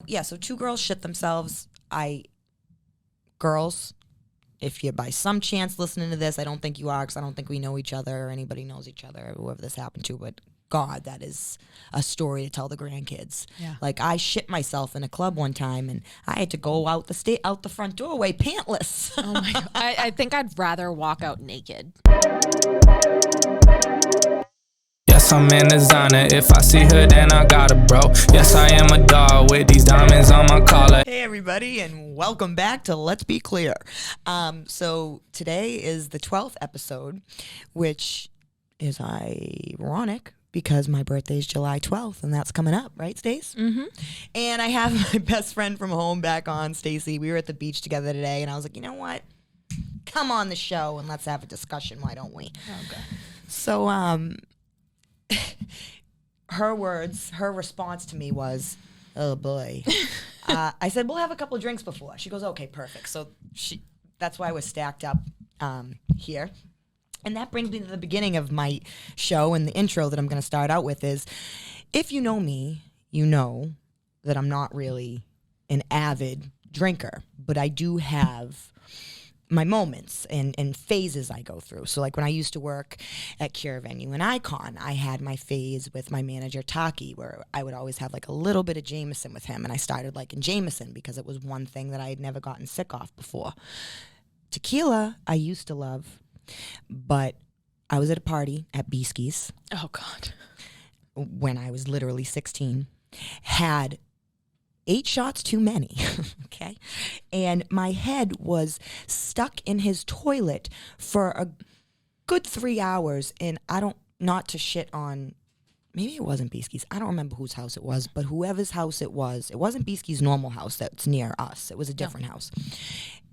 Yeah, so two girls shit themselves. Girls, if you're by some chance listening to this, I don't think you are, because I don't think we know each other or anybody knows each other, whoever this happened to, but God, that is a story to tell the grandkids. Yeah. Like, I shit myself in a club one time, and I had to go out the front doorway pantless. Oh my God. I think I'd rather walk out naked. Yes, I'm in designer. If I see her, then I got her, bro. Yes, I am a dog with these diamonds on my collar. Hey, everybody, and welcome back to Let's Be Clear. So today is the 12th episode, which is ironic because my birthday is July 12th, and that's coming up, right, Stace? Mm-hmm. And I have my best friend from home back on, Stacie. We were at the beach together today, and I was like, you know what? Come on the show, and let's have a discussion. Why don't we? Okay. So, her response to me was, oh boy. I said, we'll have a couple of drinks before. She goes, okay, perfect. So that's why we're stacked up here. And that brings me to the beginning of my show, and the intro that I'm going to start out with is, if you know me, you know that I'm not really an avid drinker, but I do have my moments and phases I go through. So like when I used to work at Cure Venue and Icon, I had my phase with my manager Taki, where I would always have like a little bit of Jameson with him, and I started liking Jameson because it was one thing that I had never gotten sick off before. Tequila I used to love, but I was at a party at Beeskie's. Oh God. When I was literally 16, had 8 shots too many, okay? And my head was stuck in his toilet for a good 3 hours, and not to shit on, maybe it wasn't Beeskie's. I don't remember whose house it was, but whoever's house it wasn't Beeskie's normal house that's near us. It was a different house.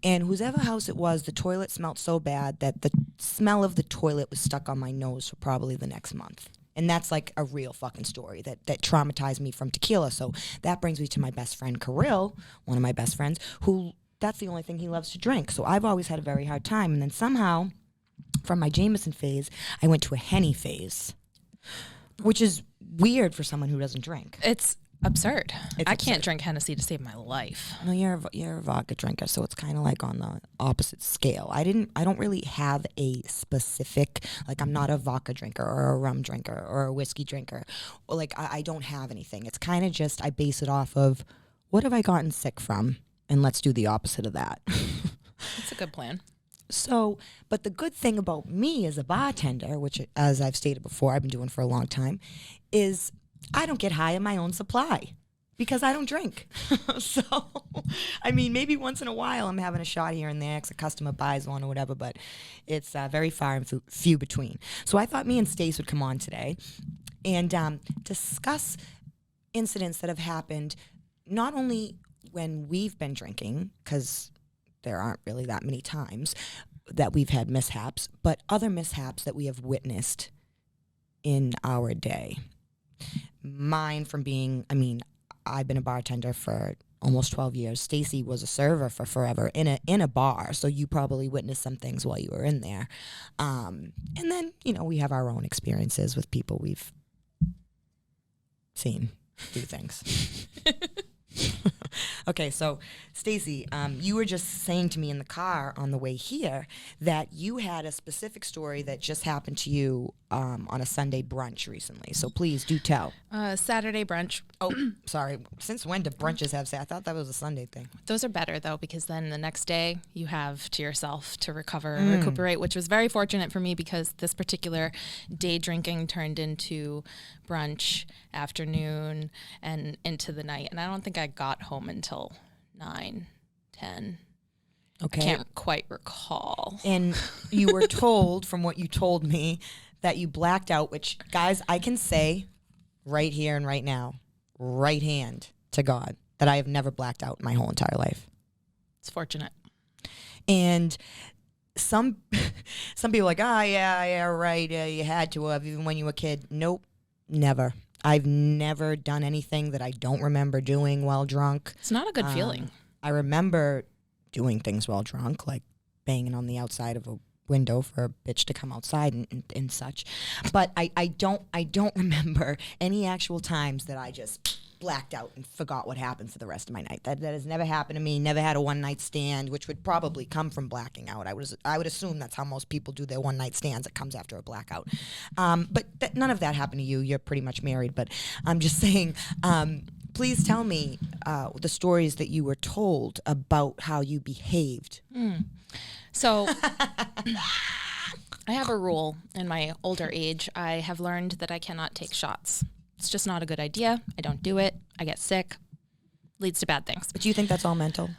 And whoever house it was, the toilet smelled so bad that the smell of the toilet was stuck on my nose for probably the next month. And that's like a real fucking story that traumatized me from tequila. So that brings me to my best friend, Kirill, one of my best friends, who that's the only thing he loves to drink. So I've always had a very hard time. And then somehow, from my Jameson phase, I went to a Henny phase, which is weird for someone who doesn't drink. It's absurd. I absurd. can't drink Hennessy to save my life. No, you're a vodka drinker, so it's kind of like on the opposite scale. I don't really have a specific, like, I'm not a vodka drinker or a rum drinker or a whiskey drinker. Or like I don't have anything. It's kind of just I base it off of what have I gotten sick from, and let's do the opposite of that. That's a good plan. So, but the good thing about me as a bartender, which, as I've stated before, I've been doing for a long time, is I don't get high on my own supply because I don't drink. So, I mean, maybe once in a while I'm having a shot here and there because a customer buys one or whatever, but it's very far and few between. So I thought me and Stace would come on today and discuss incidents that have happened not only when we've been drinking, because there aren't really that many times that we've had mishaps, but other mishaps that we have witnessed in our day. Mine from being, I've been a bartender for almost 12 years. Stacie was a server for forever in a bar, so you probably witnessed some things while you were in there. And then, we have our own experiences with people we've seen do things. Okay, so Stacie, you were just saying to me in the car on the way here that you had a specific story that just happened to you on a Sunday brunch recently. So please do tell. Saturday brunch. Oh, sorry. Since when do brunches have I thought that was a Sunday thing. Those are better, though, because then the next day you have to yourself to recover and recuperate, which was very fortunate for me because this particular day drinking turned into brunch, afternoon, and into the night. And I don't think I got home until 9, 10. Okay. I can't quite recall. And you were told, from what you told me, that you blacked out, which, guys, I can say right here and right now, right hand to God, that I have never blacked out in my whole entire life. It's fortunate. And some people are like, yeah, right, you had to have, even when you were a kid. Nope, never. I've never done anything that I don't remember doing while drunk. It's not a good feeling. I remember doing things while drunk, like banging on the outside of a window for a bitch to come outside and such. But I don't remember any actual times that I just blacked out and forgot what happened for the rest of my night. That has never happened to me. Never had a one night stand, which would probably come from blacking out. I would assume that's how most people do their one night stands. It comes after a blackout. But none of that happened to you. You're pretty much married. But I'm just saying. Please tell me the stories that you were told about how you behaved. So I have a rule in my older age. I have learned that I cannot take shots. It's just not a good idea. I don't do it. I get sick. Leads to bad things. But do you think that's all mental?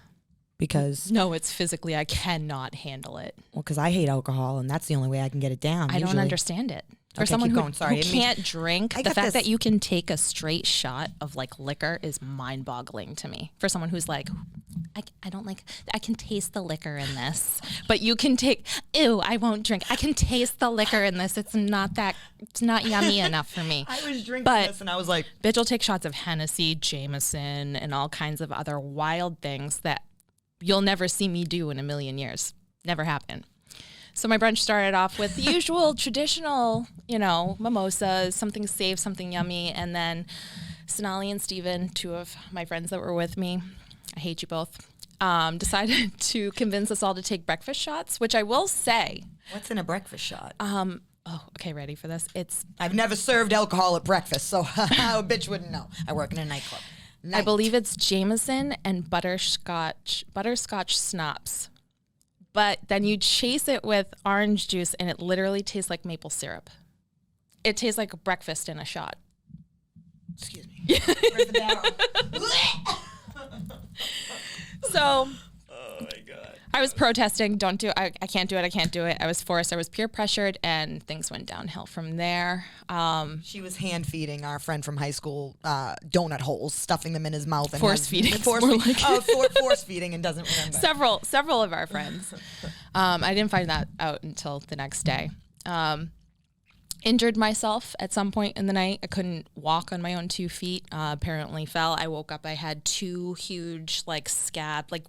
Because no, it's physically, I cannot handle it. Well, because I hate alcohol, and that's the only way I can get it down. I don't understand it. For someone who can't drink, the fact that you can take a straight shot of like liquor is mind-boggling to me. For someone who's like, I don't like, I can taste the liquor in this, but you can take, ew, I won't drink. I can taste the liquor in this. It's not yummy enough for me. I was drinking this and I was like, bitch will take shots of Hennessy, Jameson, and all kinds of other wild things that you'll never see me do in a million years. Never happen. So my brunch started off with the usual traditional, mimosas, something safe, something yummy. And then Sonali and Steven, two of my friends that were with me, I hate you both, decided to convince us all to take breakfast shots, which I will say. What's in a breakfast shot? Okay, ready for this? I've never served alcohol at breakfast, so a bitch wouldn't know. I work in a nightclub. I believe it's Jameson and butterscotch schnapps. But then you chase it with orange juice, and it literally tastes like maple syrup. It tastes like a breakfast in a shot. Excuse me. Where's the barrel? So, oh my God. I was protesting. Don't do it. I can't do it. I can't do it. I was forced. I was peer pressured, and things went downhill from there. She was hand feeding our friend from high school donut holes, stuffing them in his mouth. And force feeding and doesn't remember. Several of our friends. I didn't find that out until the next day. Injured myself at some point in the night. I couldn't walk on my own 2 feet. Apparently fell. I woke up. I had 2 huge,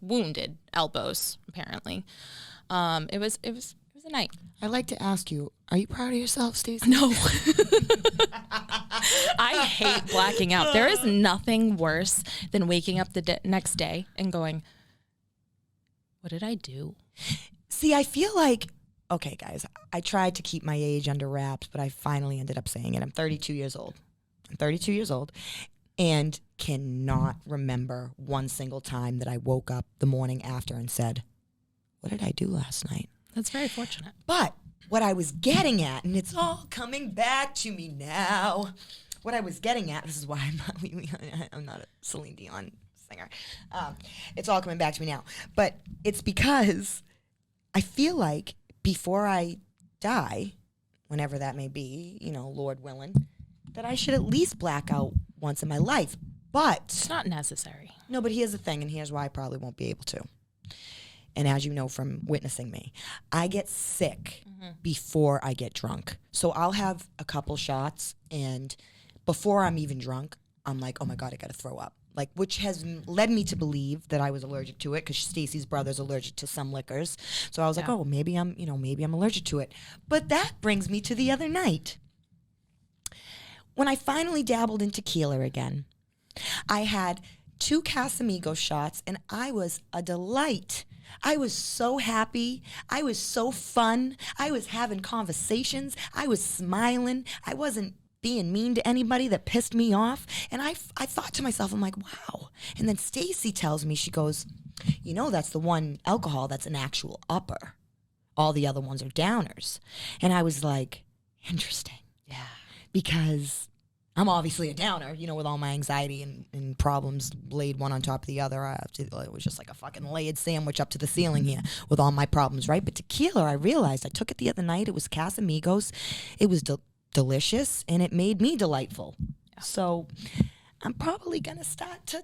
wounded elbows. Apparently, it was a night. I'd like to ask you: are you proud of yourself, Stacie? No. I hate blacking out. There is nothing worse than waking up the next day and going, "What did I do?" See, I feel like. Okay, guys, I tried to keep my age under wraps, but I finally ended up saying it. I'm 32 years old. And cannot remember one single time that I woke up the morning after and said, what did I do last night? That's very fortunate. But what I was getting at, and it's all coming back to me now, what I was getting at, this is why I'm not a Celine Dion singer. It's all coming back to me now. But it's because I feel like before I die, whenever that may be, Lord willing, that I should at least black out once in my life. But it's not necessary. No, but here's the thing, and here's why I probably won't be able to. And as you know from witnessing me, I get sick before I get drunk. So I'll have a couple shots, and before I'm even drunk, I'm like, oh my God, I got to throw up. Which has led me to believe that I was allergic to it because Stacie's brother's allergic to some liquors. So I was like, oh, maybe I'm allergic to it. But that brings me to the other night. When I finally dabbled in tequila again, I had 2 Casamigos shots and I was a delight. I was so happy. I was so fun. I was having conversations. I was smiling. I wasn't being mean to anybody that pissed me off. And I thought to myself, I'm like, wow. And then Stacie tells me, she goes, that's the one alcohol that's an actual upper. All the other ones are downers. And I was like, interesting. Yeah. Because I'm obviously a downer, with all my anxiety and problems laid one on top of the other. It was just like a fucking layered sandwich up to the ceiling here with all my problems, right? But tequila, I realized, I took it the other night. It was Casamigos. It was delicious, and it made me delightful. Yeah. So I'm probably going to start to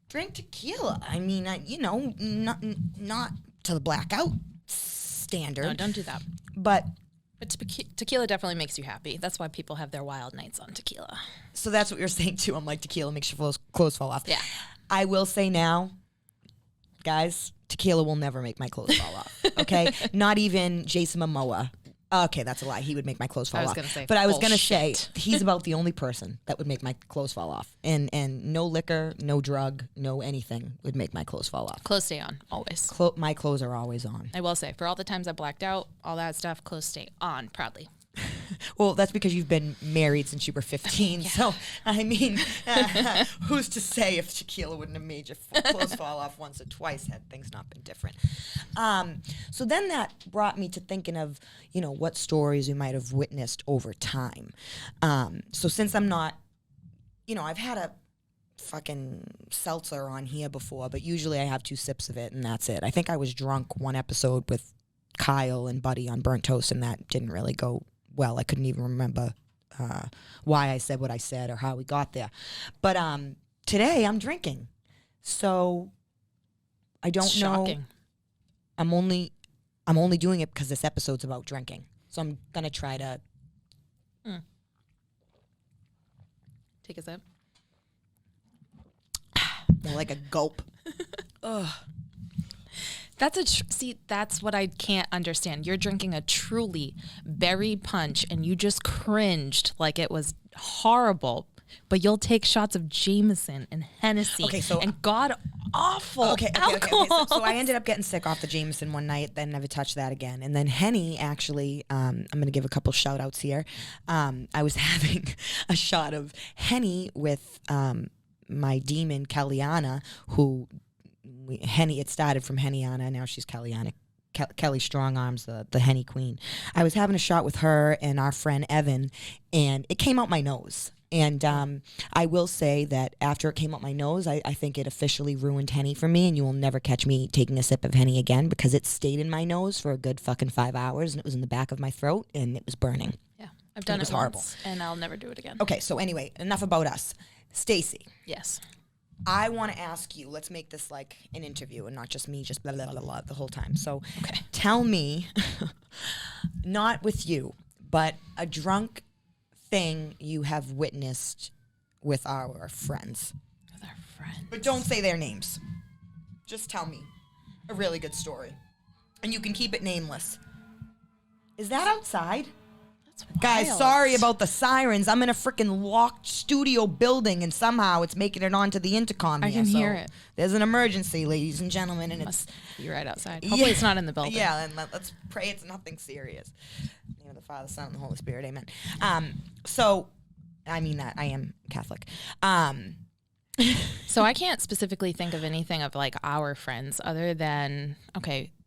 drink tequila. I mean, not to the blackout standard. No, don't do that. But tequila definitely makes you happy. That's why people have their wild nights on tequila. So that's what you're saying, too. I'm like, tequila makes your clothes fall off. Yeah. I will say now, guys, tequila will never make my clothes fall off, okay? Not even Jason Momoa Okay, that's a lie. He would make my clothes fall off. was gonna say but I was gonna bullshit. say he's about the only person that would make my clothes fall off. And no liquor, no drug, no anything would make my clothes fall off. Clothes stay on, always. My clothes are always on. I will say, for all the times I blacked out, all that stuff, clothes stay on proudly. Well, that's because you've been married since you were 15. Yeah. So, I mean, who's to say if Cayla wouldn't have made your clothes fall off once or twice had things not been different? So then that brought me to thinking of, what stories you might have witnessed over time. So since I'm not, I've had a fucking seltzer on here before, but usually I have 2 sips of it and that's it. I think I was drunk one episode with Kyle and Buddy on Burnt Toast, and that didn't really go well. I couldn't even remember why I said what I said or how we got there. But today I'm drinking, so I don't know. Shocking. I'm only doing it because this episode's about drinking. So I'm gonna try to Take a sip. more like a gulp. Ugh. That's what I can't understand. You're drinking a truly berry punch and you just cringed like it was horrible, but you'll take shots of Jameson and Hennessy and god awful alcohol. So I ended up getting sick off the Jameson one night, then never touched that again. And then Henny, actually, I'm going to give a couple shout outs here. I was having a shot of Henny with my demon, Kellyanna, who... Henny, it started from Hennyana, now she's Kellyanna. Kelly Strong Arms, the Henny Queen. I was having a shot with her and our friend Evan, and it came out my nose. And I will say that after it came out my nose, I think it officially ruined Henny for me, and you will never catch me taking a sip of Henny again because it stayed in my nose for a good fucking 5 hours, and it was in the back of my throat, and it was burning. Yeah, I've done it horrible. once, and I'll never do it again. Okay, so anyway, enough about us. Stacie. Yes. I want to ask you, let's make this like an interview and not just me just blah, blah, blah, blah the whole time. So tell me, not with you, but a drunk thing you have witnessed with our friends. With our friends. But don't say their names. Just tell me a really good story. And you can keep it nameless. Is that outside? Guys, sorry about the sirens. I'm in a freaking locked studio building, and somehow it's making it onto the intercom here. I can hear it. There's an emergency, ladies and gentlemen, and it's... You're right outside. Hopefully it's not in the building. Yeah, and let's pray it's nothing serious. In the name of the Father, Son, and the Holy Spirit, amen. So, I mean that. I am Catholic. So I can't specifically think of anything of like our friends other than,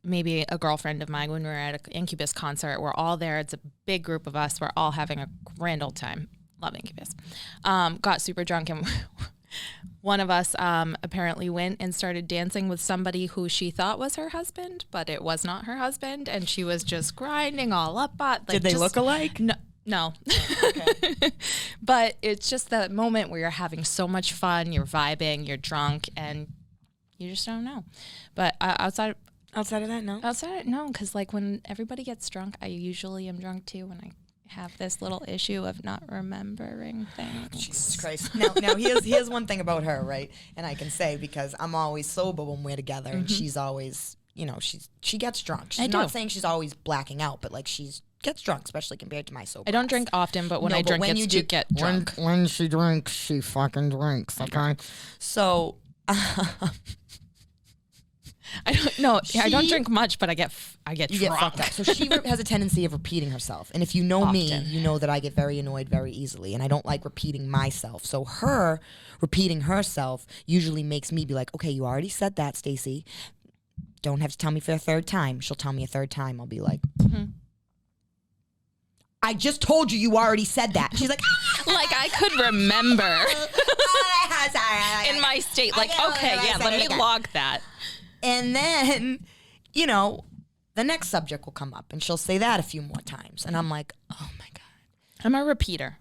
maybe a girlfriend of mine when we were at an Incubus concert. We're all there. It's a big group of us. We're all having a grand old time. Love Incubus. Got super drunk, and one of us apparently went and started dancing with somebody who she thought was her husband, but it was not her husband, and she was just grinding all up. Did they look alike? No. Okay. But it's just that moment where you're having so much fun, you're vibing, you're drunk, and you just don't know. But outside of that, no, because like when everybody gets drunk, I usually am drunk too, and I have this little issue of not remembering things. Jesus Christ. Now here's one thing about her, right? And I can say because I'm always sober when we're together, and she's always, she gets drunk. She's not saying she's always blacking out, but like she's gets drunk, especially compared to my sober. I don't drink often, but when I drink, it's to get drunk. When she drinks, she fucking drinks. Okay, so I don't drink much, but I get you drunk. get fucked up. So she has a tendency of repeating herself, and if you know me, you know that I get very annoyed very easily, and I don't like repeating myself. So her repeating herself usually makes me be like, okay, you already said that, Stacie. Don't have to tell me for a third time. She'll tell me a third time. I'll be like. I just told you already said that. She's like, like I could remember in my state. Like, okay, yeah, let me log that. And then, the next subject will come up and she'll say that a few more times. And I'm like, oh my God. I'm a repeater.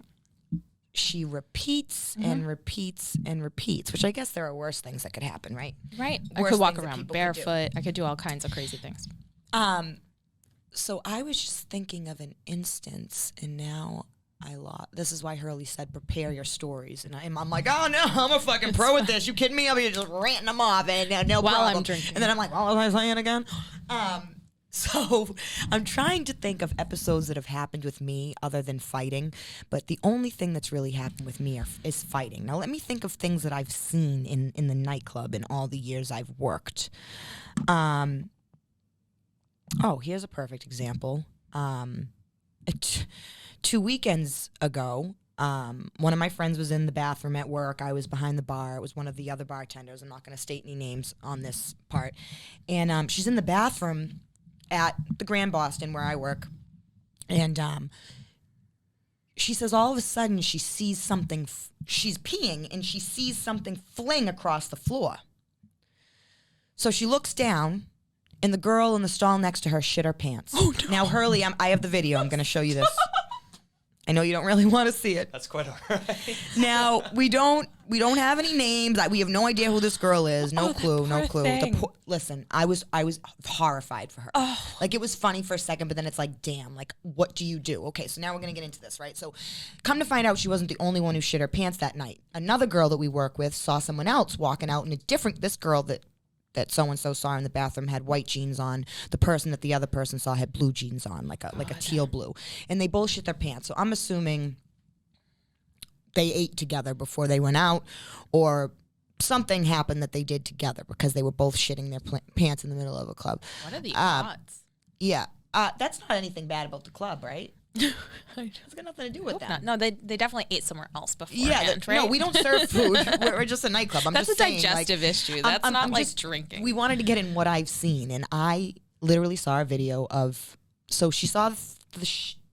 She repeats and repeats and repeats, which I guess there are worse things that could happen, right? Right. I could walk around barefoot. I could do all kinds of crazy things. So I was just thinking of an instance, and now I lost. This is why Hurley said, prepare your stories. And I'm like, oh no, I'm a fucking pro at this. You kidding me? I'll be just ranting them off and no While problem. I'm drinking. And then I'm like, what was I saying again? So I'm trying to think of episodes that have happened with me other than fighting, but the only thing that's really happened with me is fighting. Now let me think of things that I've seen in the nightclub in all the years I've worked. Here's a perfect example. 2 weekends ago, one of my friends was in the bathroom at work. I was behind the bar. It was one of the other bartenders. I'm not going to state any names on this part. And she's in the bathroom at the Grand Boston where I work. And she says all of a sudden she sees something. She's peeing and she sees something fling across the floor. So she looks down. And the girl in the stall next to her shit her pants. Oh, no. Now, Hurley, I have the video. I'm going to show you this. I know you don't really want to see it. That's quite all right. Now, we don't have any names. We have no idea who this girl is. No clue. Listen, I was horrified for her. Oh. Like, it was funny for a second, but then it's like, damn, like, what do you do? Okay, so now we're going to get into this, right? So come to find out she wasn't the only one who shit her pants that night. Another girl that we work with saw someone else walking out in this girl that so-and-so saw in the bathroom had white jeans on. The person that the other person saw had blue jeans on, like a teal blue. And they both shit their pants. So I'm assuming they ate together before they went out, or something happened that they did together because they were both shitting their pants in the middle of a club. What are the odds? Yeah. That's not anything bad about the club, right? It's got nothing to do with that. No, they definitely ate somewhere else beforehand, right? No, we don't serve food. We're just a nightclub. That's just saying, a digestive issue. That's not like drinking. We wanted to get in what I've seen, and I literally saw a video of. So she saw the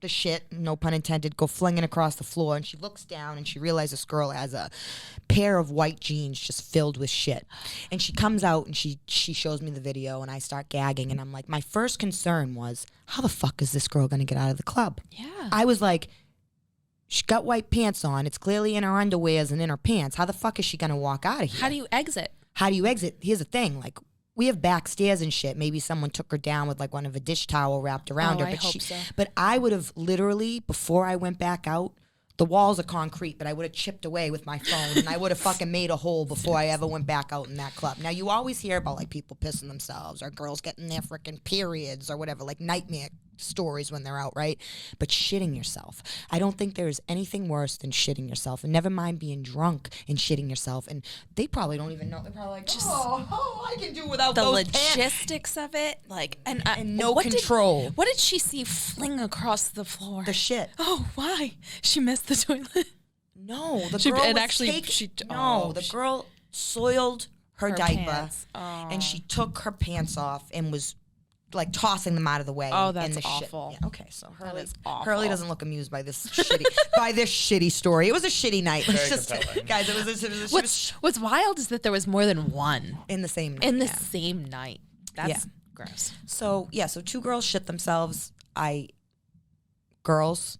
shit, no pun intended, go flinging across the floor, and she looks down and she realizes this girl has a pair of white jeans just filled with shit. And she comes out and she shows me the video, and I start gagging, and I'm like, my first concern was, how the fuck is this girl gonna get out of the club? Yeah. I was like, she got white pants on. It's clearly in her underwears and in her pants. How the fuck is she gonna walk out of here? How do you exit? Here's the thing, like, we have backstairs and shit. Maybe someone took her down with like one of a dish towel wrapped around her. I hope so. But I would have literally, before I went back out, the walls are concrete, but I would have chipped away with my phone and I would have fucking made a hole before I ever went back out in that club. Now, you always hear about like people pissing themselves or girls getting their freaking periods or whatever, like nightmare stories when they're out, right? But shitting yourself. I don't think there's anything worse than shitting yourself, and never mind being drunk and shitting yourself. And they probably don't even know. They're probably like, I can do without the those logistics pants. of it, like, and no control. What did she see fling across the floor? The shit. Oh, why? She missed the toilet. No, the girl soiled her diaper, and she took her pants off and was like tossing them out of the way. Oh, that's and the awful. Shit. Yeah, okay, so Hurley doesn't look amused by this shitty story. It was a shitty night. Guys, it was What's wild is that there was more than one in the same night. Same night. That's gross. So 2 girls shit themselves. Girls,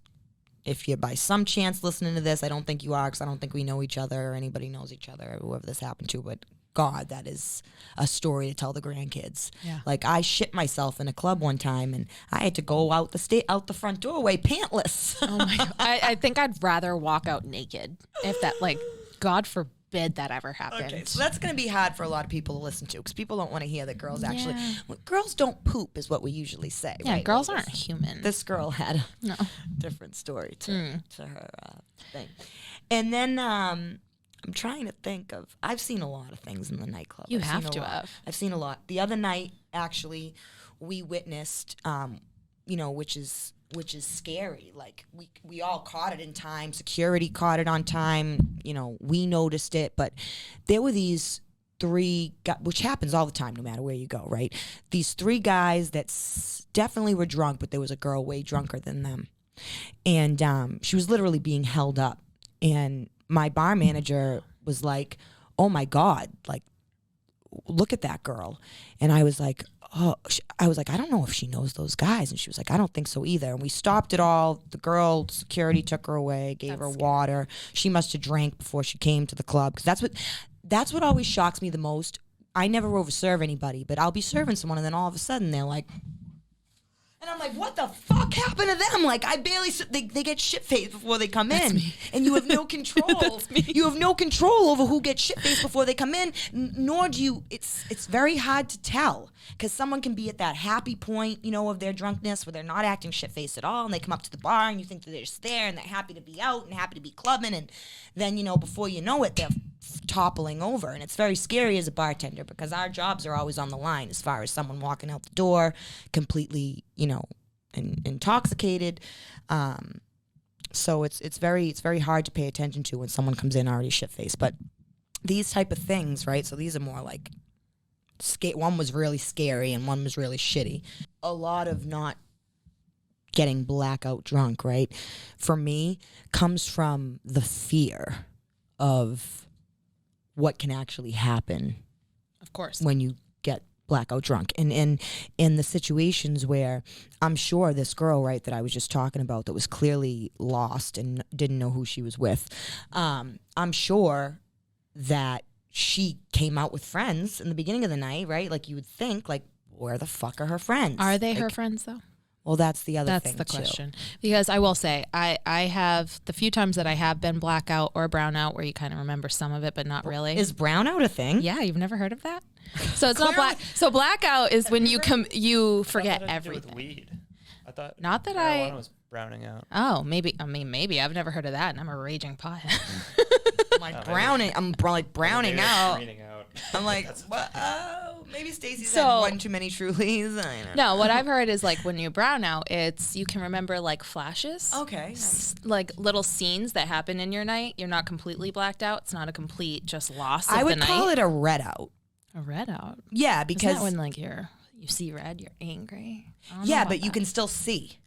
if you're by some chance listening to this, I don't think you are, because I don't think we know each other or anybody knows each other, whoever this happened to, but God, that is a story to tell the grandkids. Yeah. Like, I shit myself in a club one time, and I had to go out the front doorway pantless. Oh my God. I think I'd rather walk out naked if that, like, God forbid that ever happened. Okay, so that's going to be hard for a lot of people to listen to, because people don't want to hear that girls actually... Well, girls don't poop is what we usually say. Yeah, right? girls aren't human. This girl had a different story to her thing. And then... I'm trying to think of. I've seen a lot of things in the nightclub. I've seen a lot. The other night, actually, we witnessed, which is scary. Like we all caught it in time. Security caught it on time. We noticed it, but there were these 3 guys, which happens all the time, no matter where you go, right? These 3 guys that definitely were drunk, but there was a girl way drunker than them, and she was literally being held up, and my bar manager was like, oh my God, like, look at that girl. And I was like, I don't know if she knows those guys. And she was like, I don't think so either. And we stopped it all. The girl, security took her away, gave her water. She must have drank before she came to the club. Because that's what always shocks me the most. I never overserve anybody, but I'll be serving someone and then all of a sudden they're like, And I'm like, what the fuck happened to them? Like, I barely, they get shit-faced before they come in. And you have no control. You have no control over who gets shit-faced before they come in, nor do you, it's very hard to tell. Because someone can be at that happy point, you know, of their drunkenness where they're not acting shit-faced at all, and they come up to the bar and you think that they're just there and they're happy to be out and happy to be clubbing, and then, you know, before you know it, they're toppling over. And it's very scary as a bartender because our jobs are always on the line as far as someone walking out the door completely, you know, intoxicated. So it's very hard to pay attention to when someone comes in already shit-faced. But these type of things, right? So these are more like, one was really scary and one was really shitty. A lot of not getting blackout drunk, right, for me, comes from the fear of what can actually happen. Of course. When you get blackout drunk. And in the situations where I'm sure this girl, right, that I was just talking about that was clearly lost and didn't know who she was with, I'm sure that she came out with friends in the beginning of the night, right? Like you would think, like, where the fuck are her friends? Are they like, her friends though? Well, that's the other thing. That's the question. Because I will say, I have, the few times that I have been blackout or brownout where you kind of remember some of it, but not really. Is brownout a thing? Yeah, you've never heard of that? So it's not black. So blackout is when you forget everything. With weed. I thought not that marijuana was browning out. Oh, maybe. I mean, maybe I've never heard of that, and I'm a raging pothead. I'm like browning. I'm like browning out. out. I'm like, what? Oh, maybe Stacey's had one too many Trulies. I don't know. No, what I've heard is like when you brown out, it's you can remember like flashes. Okay. Like little scenes that happen in your night. You're not completely blacked out. It's not a complete just loss of I would the night. call it a red out. A red out. Yeah, because isn't that when like you see red, you're angry. Yeah, but you can still see.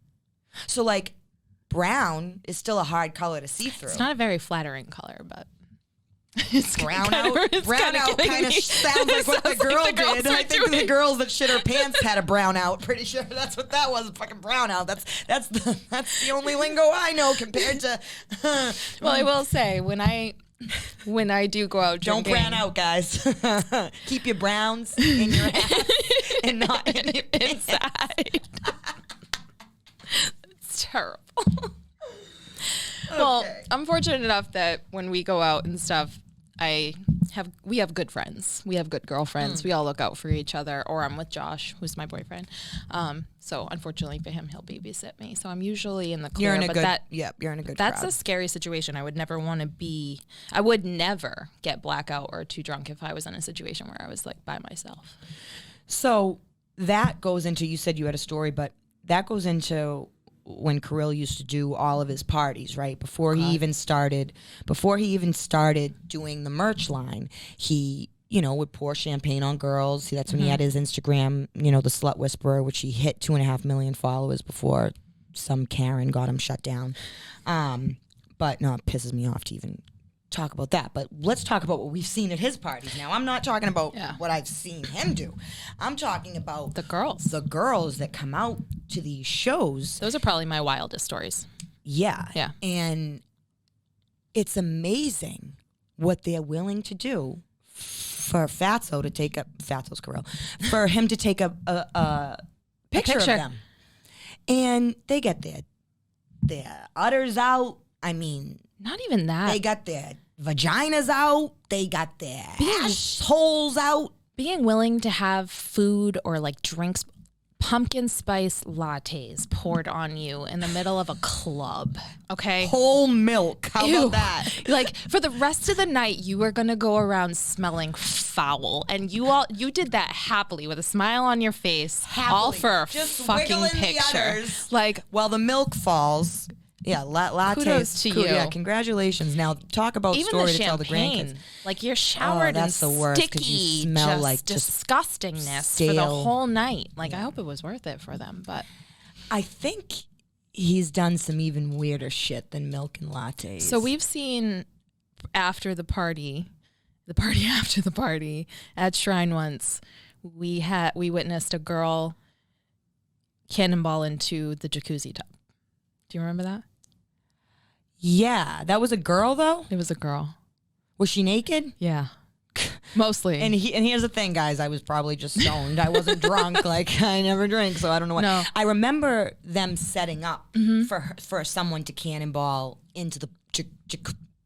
So like brown is still a hard color to see through. It's not a very flattering color, but it's brown out kind of sounds like what the girl did. I think the girls that shit her pants had a brown out. Pretty sure that's what that was, a fucking brown out. That's the only lingo I know compared to. Well, I will say when I do go out drinking, don't brown out, guys. Keep your browns in your ass and not in your inside. It's terrible. Well, I'm fortunate enough that when we go out and stuff, we have good friends. We have good girlfriends. We all look out for each other. Or I'm with Josh, who's my boyfriend. So unfortunately for him, he'll babysit me. So I'm usually in the clear. You're in a good That's crowd. a scary situation. I would never get blackout or too drunk if I was in a situation where I was like by myself. So that goes into, you said you had a story, but that goes into when Kirill used to do all of his parties, right? Before he even started doing the merch line, he, you know, would pour champagne on girls. That's when he had his Instagram, you know, the Slut Whisperer, which he hit 2.5 million followers before some Karen got him shut down. But no, it pisses me off to even talk about that. But let's talk about what we've seen at his parties. Now, I'm not talking about what I've seen him do. I'm talking about The girls that come out to these shows. Those are probably my wildest stories. Yeah. Yeah. And it's amazing what they're willing to do for Fatso to take Fatso's Kirill, for him to take a picture of them. And they get their udders out. I mean, not even that. They got their vaginas out. They got their assholes out. Being willing to have food or like drinks, pumpkin spice lattes poured on you in the middle of a club. Okay. Whole milk. How about that? Like for the rest of the night, you were going to go around smelling foul. And you did that happily with a smile on your face. Happily. All for a just fucking picture. Like, while the milk falls. Yeah, lattes. Kudos to you. Yeah, congratulations. Now talk about even story the to tell the champagne. grandkids. Like you're showered that's in the worst, sticky, you smell just like disgustingness for the whole night. Like I hope it was worth it for them, but I think he's done some even weirder shit than milk and lattes. So we've seen after the party after the party at Shrine once, we witnessed a girl cannonball into the jacuzzi tub. Do you remember that? Yeah, that was a girl though? It was a girl. Was she naked? Yeah. Mostly. And here's the thing, guys. I was probably just stoned. I wasn't drunk. Like, I never drink, so I don't know what. No. I remember them setting up for someone to cannonball into the,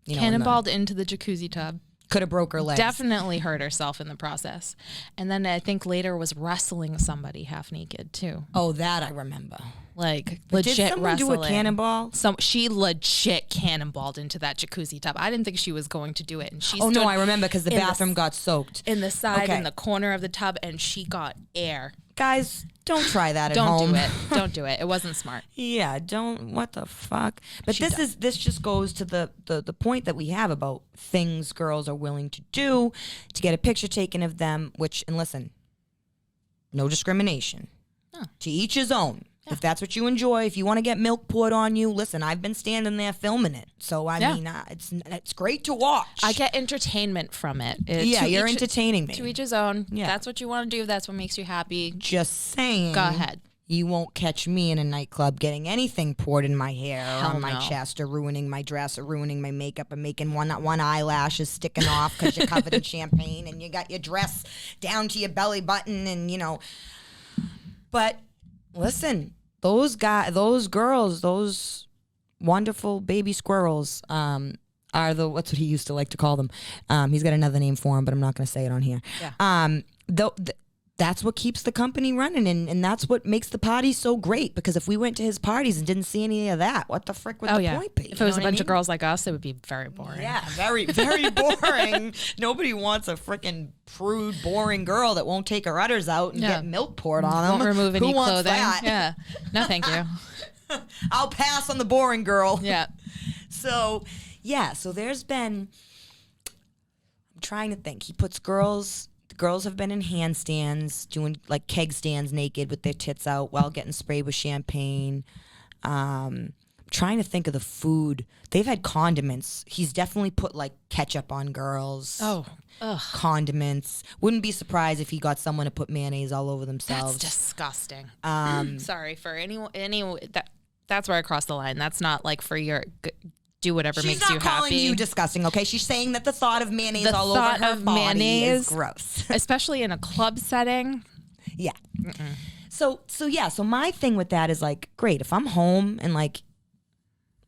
Cannonballed into the jacuzzi tub. Could have broke her legs. Definitely hurt herself in the process. And then I think later was wrestling somebody half naked too. Oh, that I remember. Like But legit did someone wrestling. do a cannonball? She legit cannonballed into that jacuzzi tub. I didn't think she was going to do it, and she. Oh, no, stood I remember because the in bathroom got soaked. in the side Okay. in the corner of the tub, and she got air. Guys, don't try that at Don't home. do it. Don't do it. It wasn't smart. Yeah, don't. What the fuck? But She this just goes to the point that we have about things girls are willing to do to get a picture taken of them. Which, and listen, no discrimination. No. To each his own. If that's what you enjoy, if you want to get milk poured on you, listen. I've been standing there filming it, so I Yeah. mean, it's great to watch. I get entertainment from it. Yeah, To you're each- entertaining me. To each his own. Yeah. That's what you want to do. That's what makes you happy. Just saying. Go ahead. You won't catch me in a nightclub getting anything poured in my hair or Hell on my no. chest or ruining my dress or ruining my makeup or making one eyelash is sticking off because you're covered in champagne and you got your dress down to your belly button and, But listen, those girls, those wonderful baby squirrels are what's what he used to like to call them. He's got another name for them, but I'm not going to say it on here. Yeah. That's what keeps the company running, and that's what makes the party so great. Because if we went to his parties and didn't see any of that, what the frick would the point be? If it was a You know what bunch I of girls like us, it would be very boring. mean? Yeah, very, very boring. Nobody wants a freaking prude, boring girl that won't take her udders out and Yeah. get milk poured on them. Won't remove any Who wants clothing. that? Yeah. No, thank you. I'll pass on the boring girl. Yeah. So, yeah, so there's been, I'm trying to think. He puts girls, the girls have been in handstands, doing like keg stands naked with their tits out while getting sprayed with champagne. I'm trying to think of the food. They've had condiments. He's definitely put like ketchup on girls. Oh. Ugh. Condiments. Wouldn't be surprised if he got someone to put mayonnaise all over themselves. That's disgusting. Sorry for any that's where I cross the line. That's not like for your do whatever She's makes not you calling happy. you disgusting, okay? She's saying that the thought of mayonnaise The all over thought her of body mayonnaise- is gross. Especially in a club setting. Yeah. So my thing with that is like, great, if I'm home and like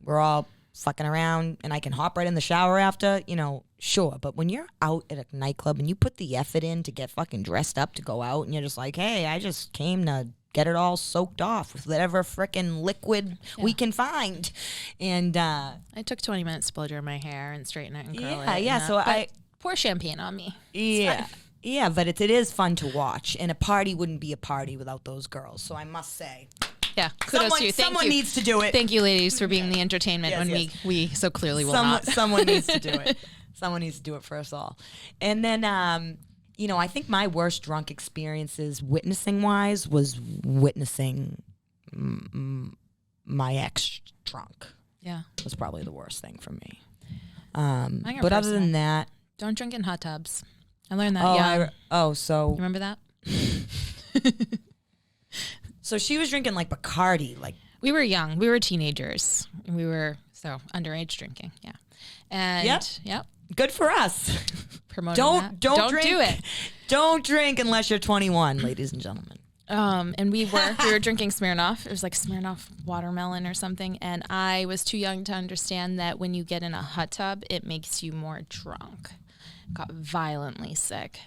we're all fucking around and I can hop right in the shower after, sure. But when you're out at a nightclub and you put the effort in to get fucking dressed up to go out and you're just like, hey, I just came to get it all soaked off with whatever frickin' liquid we can find. And I took 20 minutes to blow dry my hair and straighten it and curl it. yeah, and, so but pour champagne on me. Yeah, but it is fun to watch, and a party wouldn't be a party without those girls. So I must say, Yeah, kudos to you. Thank someone you. needs to do it. Thank you, ladies, for being the entertainment Yes, when yes. we so clearly will not. Someone needs to do it. Someone needs to do it for us all. And then, I think my worst drunk experiences, witnessing wise, was witnessing my ex drunk. Yeah. Was probably the worst thing for me. Mine are But other personal. than that, Don't drink in hot tubs. I learned that. so You remember that? so she was drinking like Bacardi, like. We were young. We were teenagers. We were underage drinking. Yeah. And yep. Good for us. Promoting Don't that. don't drink. do it. Don't drink unless you're 21, ladies and gentlemen. And we were drinking Smirnoff. It was like Smirnoff watermelon or something. And I was too young to understand that when you get in a hot tub, it makes you more drunk. Got violently sick.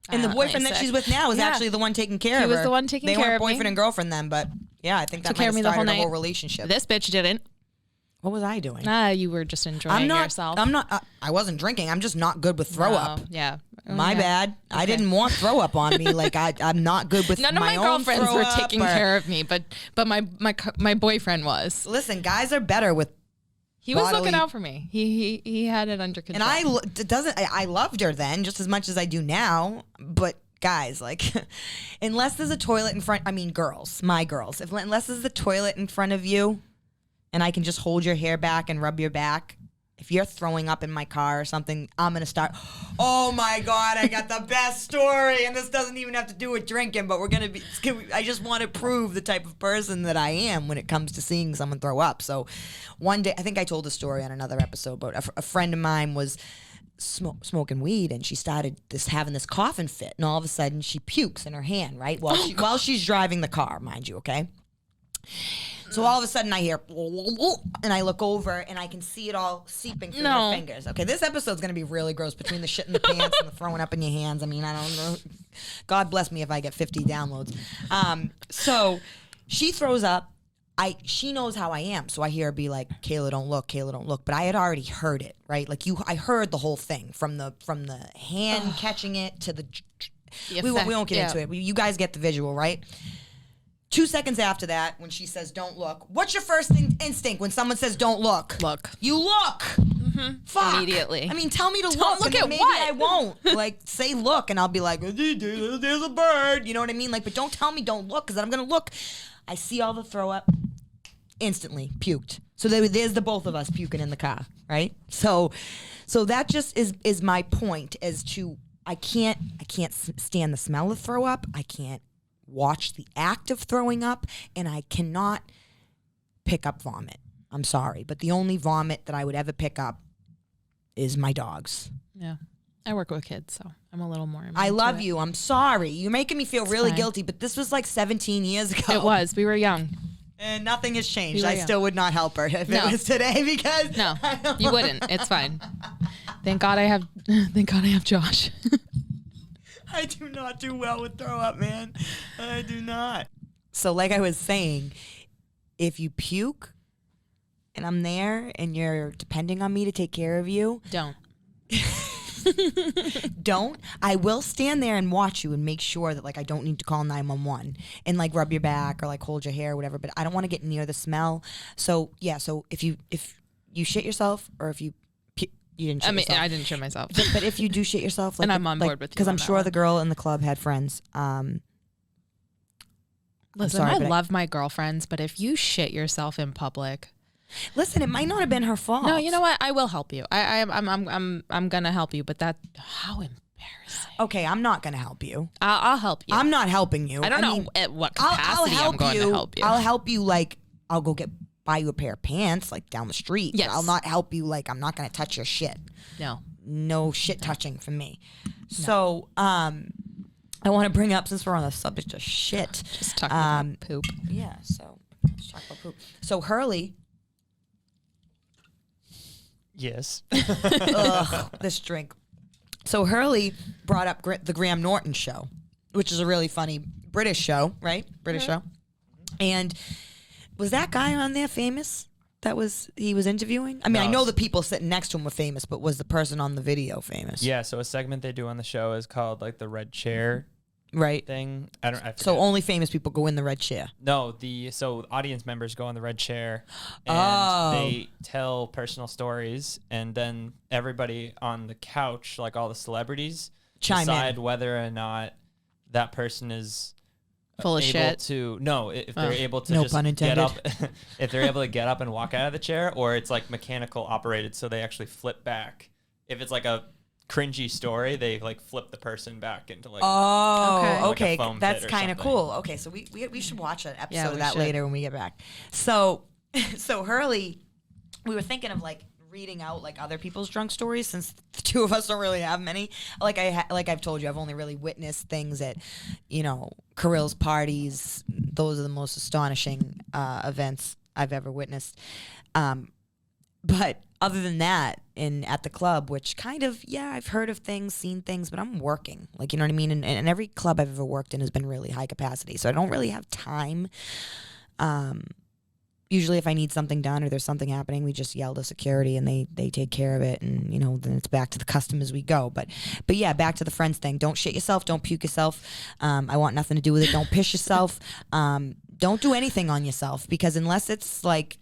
And the boyfriend that she's with now is Yeah. actually the one taking care of her. He was the one taking they care weren't of me. boyfriend and girlfriend then, but yeah, I think that Took might care have of me the whole started a whole night. relationship. This bitch didn't. What was I doing? You were just enjoying yourself. I'm not. I wasn't drinking. I'm just not good with throw up. Yeah. My bad. I didn't want throw up on me. Like I'm not good with None of my my own girlfriends throw were up taking or- care of me, but my boyfriend was. Listen, guys are better with. He was bodily- looking out for me. He had it under And control. I loved her then just as much as I do now. But guys, like, unless there's a toilet in front. I mean, girls, my girls. Unless there's a toilet in front of you, and I can just hold your hair back and rub your back. If you're throwing up in my car or something, I'm going to start, oh my God, I got the best story. And this doesn't even have to do with drinking, but I just want to prove the type of person that I am when it comes to seeing someone throw up. So one day, I think I told a story on another episode, but a friend of mine was smoking weed, and she started having this coughing fit, and all of a sudden she pukes in her hand, right? While she's driving the car, mind you, okay? So all of a sudden I hear, and I look over and I can see it all seeping through her fingers. Okay, this episode's gonna be really gross between the shit in the pants and the throwing up in your hands. I mean, I don't know. God bless me if I get 50 downloads. So she throws up. She knows how I am, so I hear her be like, "Cayla, don't look. Cayla, don't look." But I had already heard it, right? Like I heard the whole thing from the hand catching it to the. We won't get into it. You guys get the visual, right? 2 seconds after that, when she says, "Don't look," what's your first instinct when someone says, "Don't look"? Look. You look. Mm-hmm. Fuck. Immediately. I mean, tell me to Don't look at maybe what? I won't. Like, say look, and I'll be like, "There's a bird." You know what I mean? Like, but don't tell me don't look, because I'm gonna look. I see all the throw up. Instantly puked. So there's the both of us puking in the car, right? So that just is my point as to I can't stand the smell of throw up. I can't watch the act of throwing up, and I cannot pick up vomit. I'm sorry, but the only vomit that I would ever pick up is my dog's. Yeah. I work with kids, so I'm a little more. I love you. I'm sorry. You're making me feel really guilty, but this was like 17 years ago. It was. We were young. And nothing has changed. I still would not help her if it was today because no, you wouldn't. It's fine. Thank God I have Josh. I do not do well with throw up, man. I do not. So like I was saying, if you puke and I'm there and you're depending on me to take care of you, don't. I will stand there and watch you and make sure that like I don't need to call 911 and like rub your back or like hold your hair or whatever, but I don't want to get near the smell. So yeah, so if you shit yourself or if you didn't shit yourself. I didn't shit myself. But if you do shit yourself, like, and I'm on board with you, because I'm sure the girl in the club had friends. Listen, I love my girlfriends, but if you shit yourself in public, listen, it might not have been her fault. No, you know what? I will help you. I'm gonna help you, but how embarrassing. Okay, I'm not gonna help you. I'll help you. I'm not helping you. I don't know at what capacity I'm going to help you. I'll help you. Like I'll go buy you a pair of pants like down the street. Yes. But I'll not help you. Like I'm not gonna touch your shit. No shit touching from me. No. So I want to bring up, since we're on the subject of shit, just talking about poop. Yeah. So let's talk about poop. So Hurley. Yes. Ugh, this drink. So Hurley brought up the Graham Norton show, which is a really funny British show, right? British show. And was that guy on there famous? He was interviewing? I mean, I know the people sitting next to him were famous, but was the person on the video famous? Yeah, so a segment they do on the show is called like the red chair thing. I forget. So only famous people go in the red chair. No, so audience members go in the red chair and they tell personal stories, and then everybody on the couch, like all the celebrities, decide whether or not that person is full of shit. If they're able to no just pun intended. get up, if they're able to get up and walk out of the chair, or it's like mechanical operated, so they actually flip back. If it's like a cringy story, they like flip the person back into like okay. Like that's kind of cool. Okay, so we should watch an episode of that should. later when we get back. So Hurley, we were thinking of like reading out like other people's drunk stories, since the two of us don't really have many. Like I've told you, I've only really witnessed things at Kirill's parties. Those are the most astonishing events I've ever witnessed. But other than that, at the club, which kind of, I've heard of things, seen things, but I'm working. Like, you know what I mean? And every club I've ever worked in has been really high capacity. So I don't really have time. Usually if I need something done or there's something happening, we just yell to security and they take care of it. And, then it's back to the custom as we go. But yeah, back to the friends thing. Don't shit yourself. Don't puke yourself. I want nothing to do with it. Don't piss yourself. Don't do anything on yourself, because unless it's like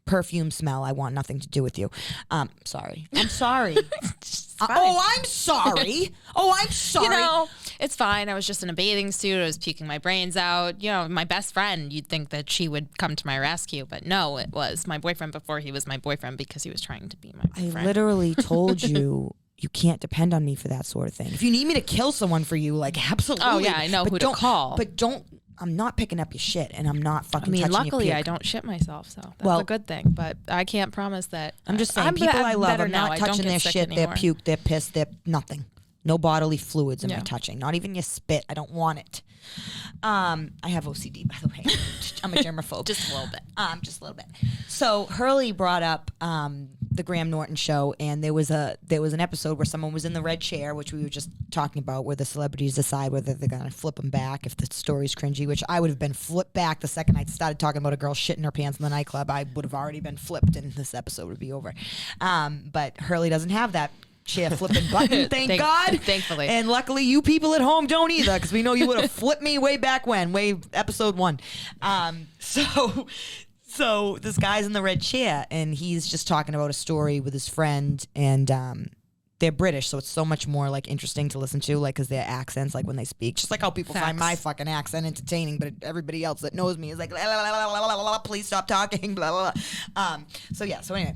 perfume smell, I want nothing to do with you. Sorry. I'm sorry. I'm sorry. I'm sorry. It's fine. I was just in a bathing suit. I was puking my brains out. My best friend, you'd think that she would come to my rescue, but no, it was my boyfriend before he was my boyfriend, because he was trying to be my boyfriend. I literally told you you can't depend on me for that sort of thing. If you need me to kill someone for you, like, absolutely. Oh yeah, I know who to call. But don't I'm not picking up your shit, and I'm not fucking touching luckily your I puke. don't shit myself, so that's a good thing. But I can't promise that. I'm just saying, people I love, I'm not touching their shit, anymore. their puke, their piss, their nothing. No bodily fluids am I touching. Not even your spit. I don't want it. I have OCD, by the way. I'm a germaphobe. Just a little bit. Just a little bit. So Hurley brought up the Graham Norton show, and there was an episode where someone was in the red chair, which we were just talking about, where the celebrities decide whether they're gonna flip them back if the story's cringy. Which I would have been flipped back the second I started talking about a girl shitting her pants in the nightclub. I would have already been flipped, and this episode would be over. But Hurley doesn't have that chair flipping button, thank God. Thankfully. And luckily you people at home don't either, because we know you would have flipped me way back when, episode 1. So this guy's in the red chair, and he's just talking about a story with his friend, and they're British, so it's so much more like interesting to listen to, like, because their accents, like when they speak, just like how people find my fucking accent entertaining, but everybody else that knows me is like, la, la, la, la, la, la, please stop talking, blah, blah, blah. So anyway,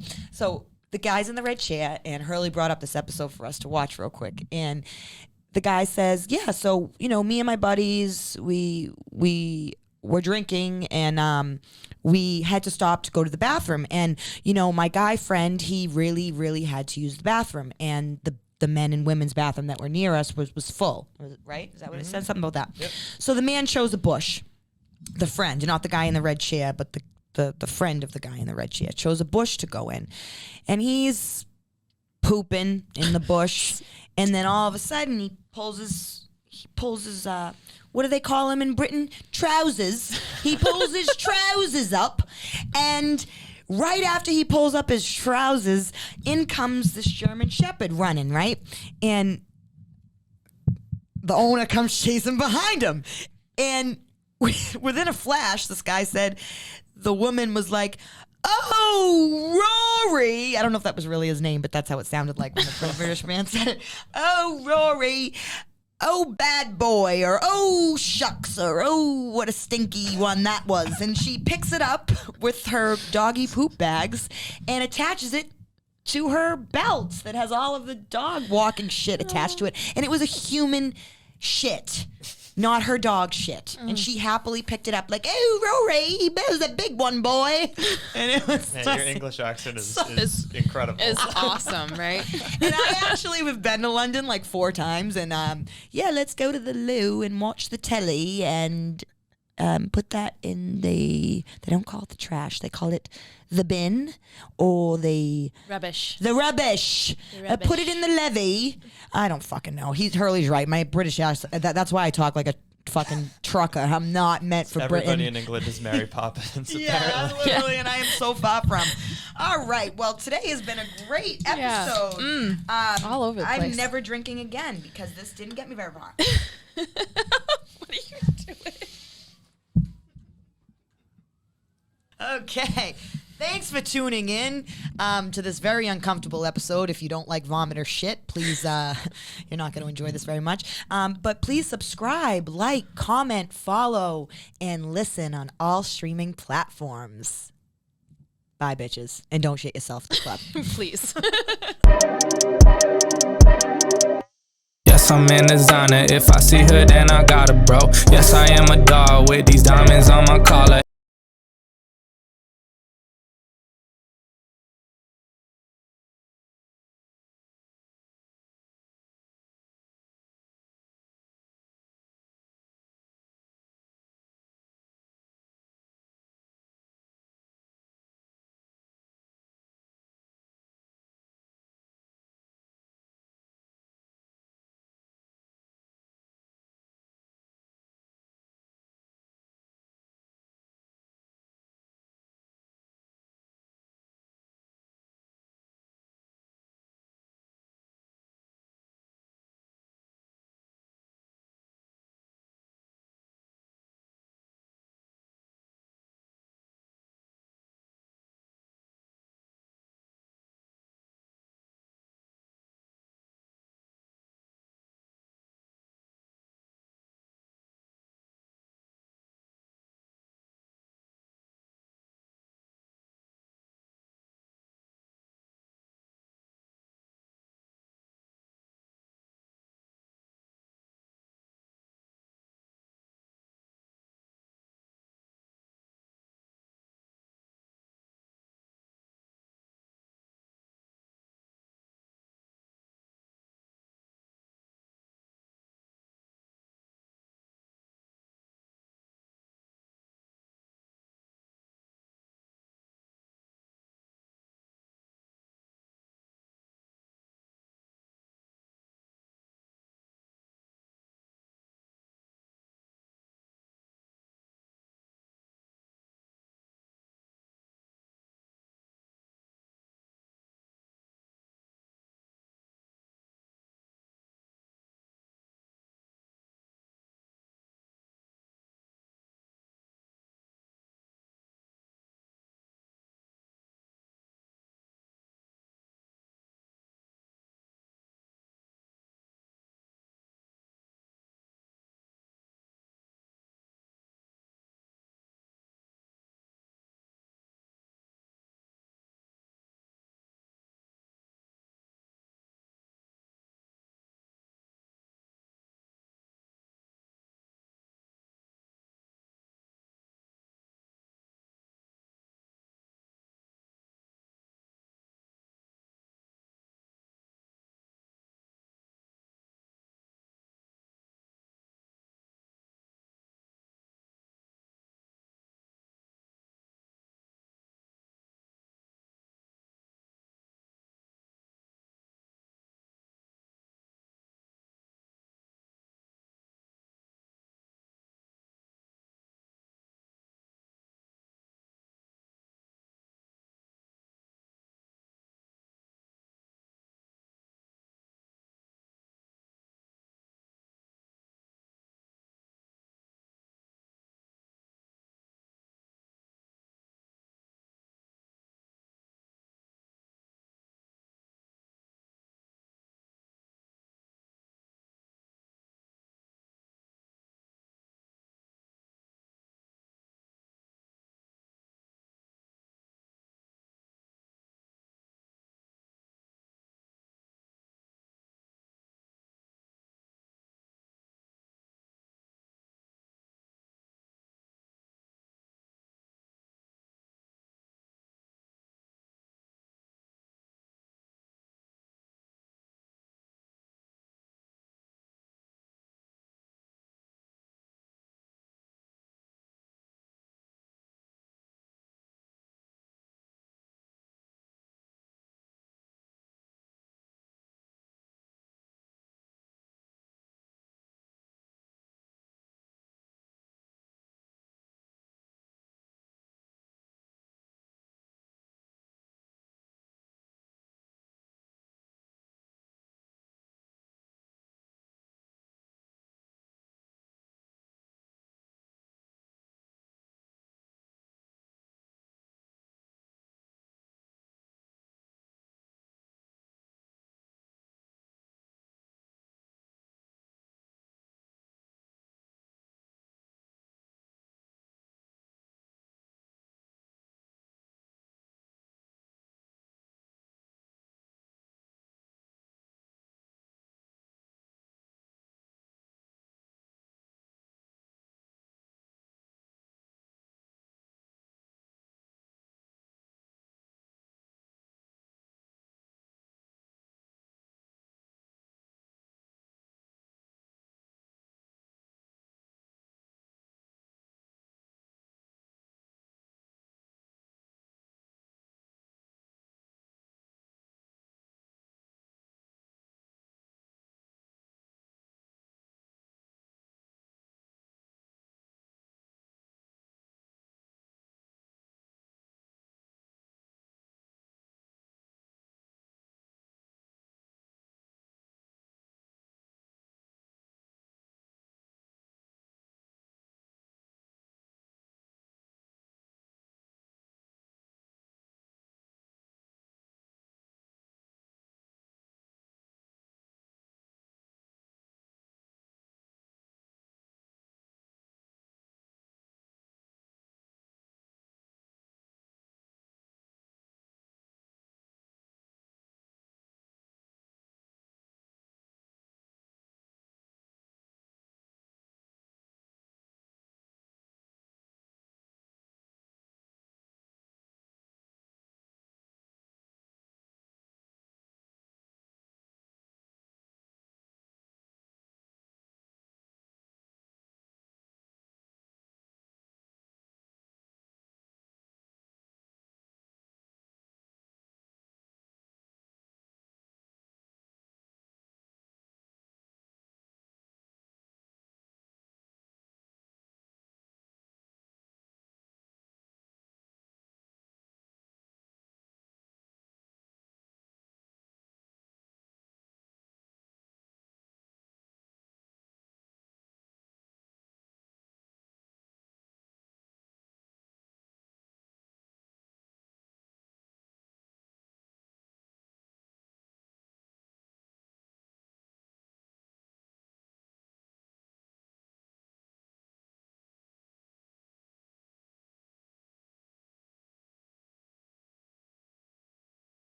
the guy's in the red chair, and Hurley brought up this episode for us to watch real quick. And the guy says, yeah, so, me and my buddies, we were drinking, and we had to stop to go to the bathroom. And, my guy friend, he really, really had to use the bathroom. And the men and women's bathroom that were near us was full, right? Is that what it said? Something about that. Yep. So the man chose a bush, the friend, not the guy in the red chair, but the friend of the guy in the red chair chose a bush to go in, and he's pooping in the bush, and then all of a sudden he pulls his what do they call him in Britain? Trousers. He pulls his trousers up, and right after he pulls up his trousers, in comes this German Shepherd running, right? And the owner comes chasing behind him, and within a flash, this guy said, the woman was like, "Oh, Rory." I don't know if that was really his name, but that's how it sounded like when the British man said it. "Oh, Rory. Oh, bad boy," or "Oh, shucks," or "Oh, what a stinky one that was." And she picks it up with her doggy poop bags and attaches it to her belt that has all of the dog walking shit attached to it. And it was a human shit, not her dog shit. And she happily picked it up like, "Oh, Rory, that was a big one, boy." And it was your English accent is incredible. It's awesome, right? And I actually have been to London like 4 times, and let's go to the loo and watch the telly and put that in they don't call it the trash, they call it the bin, or the rubbish. Put it in the levee. I don't fucking know. Hurley's right. My British accent, that's why I talk like a fucking trucker. I'm not meant for Britain. Everybody in England is Mary Poppins. Yeah, literally, and I am so far from. All right, well, today has been a great episode. All over the place. I'm never drinking again because this didn't get me very far. What are you doing? Okay. Thanks for tuning in to this very uncomfortable episode. If you don't like vomit or shit, please, you're not going to enjoy this very much. But please subscribe, like, comment, follow, and listen on all streaming platforms. Bye, bitches. And don't shit yourself at the club. Please. Yes, I'm in designer. If I see her, then I got her, bro. Yes, I am a dog with these diamonds on my collar.